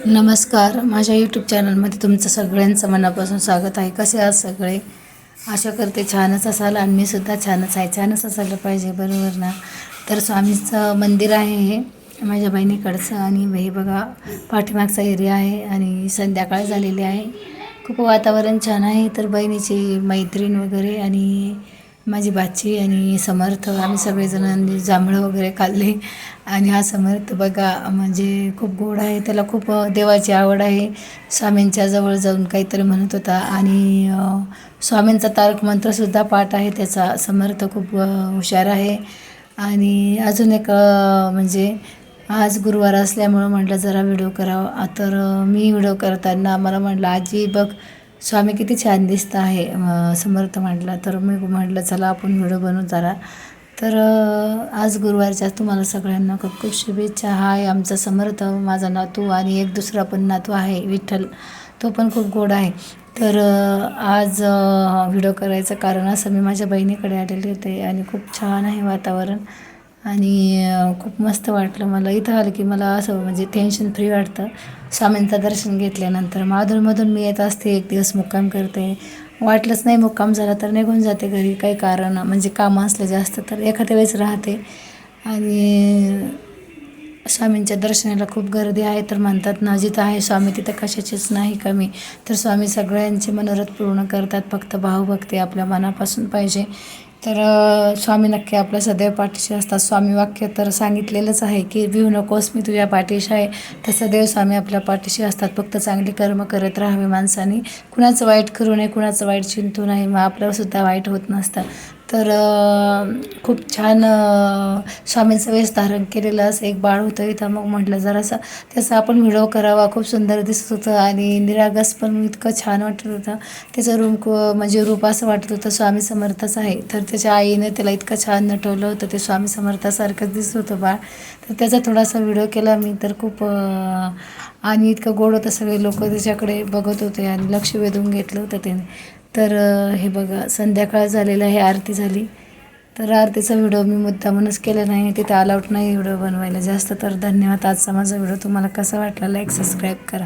नमस्कार. माझ्या यूट्यूब चॅनलमध्ये तुमचं सगळ्यांचं मनापासून स्वागत आहे. कसे आहात सगळे? आशा करते छानच असाल आणि मी सुद्धा छानच आहे. छानच असायला पाहिजे, बरोबर ना? तर स्वामींचं मंदिर आहे हे माझ्या बहिणीकडचं. आणि हे बघा, पाठीमागचा एरिया आहे आणि संध्याकाळ झालेली आहे. खूप वातावरण छान आहे. तर बहिणीची मैत्रीण वगैरे आणि माझी बाची आणि समर्थ आम्ही सगळेजणांनी जांभळं वगैरे खाल्ले. आणि हा समर्थ बघा, म्हणजे खूप गोड आहे, त्याला खूप देवाची आवड आहे. स्वामींच्या जवळ जाऊन काहीतरी म्हणत होता. आणि स्वामींचा तारक मंत्रसुद्धा पाठ आहे त्याचा. समर्थ खूप हुशार आहे. आणि अजून एक म्हणजे आज गुरुवार असल्यामुळं म्हटलं जरा व्हिडिओ करावा. तर मी व्हिडिओ करताना मला म्हटलं, आजी बघ स्वामी किती छान दिसत आहे. समर्थ म्हटला. तर मी म्हटलं चला आपण व्हिडिओ बनवू जरा. तर आज गुरुवारच्या तुम्हाला सगळ्यांना खूप खूप शुभेच्छा. हा आहे आमचा समर्थ, माझा नातू. आणि एक दुसरा पण नातू आहे विठ्ठल, तो पण खूप गोड आहे. तर आज व्हिडिओ करायचं कारण असं, मी माझ्या बहिणीकडे आलेले होते आणि खूप छान आहे वातावरण. आणि खूप मस्त वाटलं मला. इथं आलं की मला असं म्हणजे टेन्शन फ्री वाटतं स्वामींचं दर्शन घेतल्यानंतर. अधूनमधून मी येत असते, एक दिवस मुक्काम करते. वाटलंच नाही मुक्काम झाला तर निघून जाते घरी. काही कारण म्हणजे कामं असलं जास्त तर एखाद्या वेळेस राहते. आणि स्वामींच्या दर्शनाला खूप गर्दी आहे. तर म्हणतात ना, जिथं आहे स्वामी तिथं कशाचीच नाही कमी. तर स्वामी सगळ्यांचे मनोरथ पूर्ण करतात. फक्त भावभक्ती आपल्या मनापासून पाहिजे. तर स्वामी नक्की आपल्या सदैव पाठीशी असतात. स्वामी वाक्य तर सांगितलेलंच आहे की भिवू नकोस, मी तुझ्या पाठीशी आहे. तर सदैव स्वामी आपल्या पाठीशी असतात. फक्त चांगली कर्म करत राहावे माणसाने. कुणाचं वाईट करू नये, कुणाचं वाईट चिंतू नये, मग आपल्यालासुद्धा वाईट होत नसतं. तर खूप छान स्वामींचं वेश धारण केलेलं असं एक बाळ होतं इथं. मग म्हटलं जरासा त्याचा आपण व्हिडिओ करावा. खूप सुंदर दिसत होतं आणि निरागस पण इतकं छान वाटत होतं. त्याचं म्हणजे रूप असं वाटत होतं स्वामी समर्थच आहे. तर त्याच्या आईने त्याला इतकं छान नटवलं होतं, ते स्वामी समर्थासारखंच दिसत होतं बाळ. तर त्याचा थोडासा व्हिडिओ केला मी. तर खूप आणि इतकं गोड होतं, सगळे लोक त्याच्याकडे बघत होते आणि लक्ष वेधून घेतलं होतं त्याने. तर हे बघा, संध्याकाळ झालेलं आहे, आरती झाली. तर आरतीचा व्हिडिओ मी मुद्दामूनच केला नाही, तिथे अलाउड नाही व्हिडिओ बनवायला जास्त. तर धन्यवाद. आजचा माझा व्हिडिओ तुम्हाला कसा वाटला, लाईक सबस्क्राईब करा.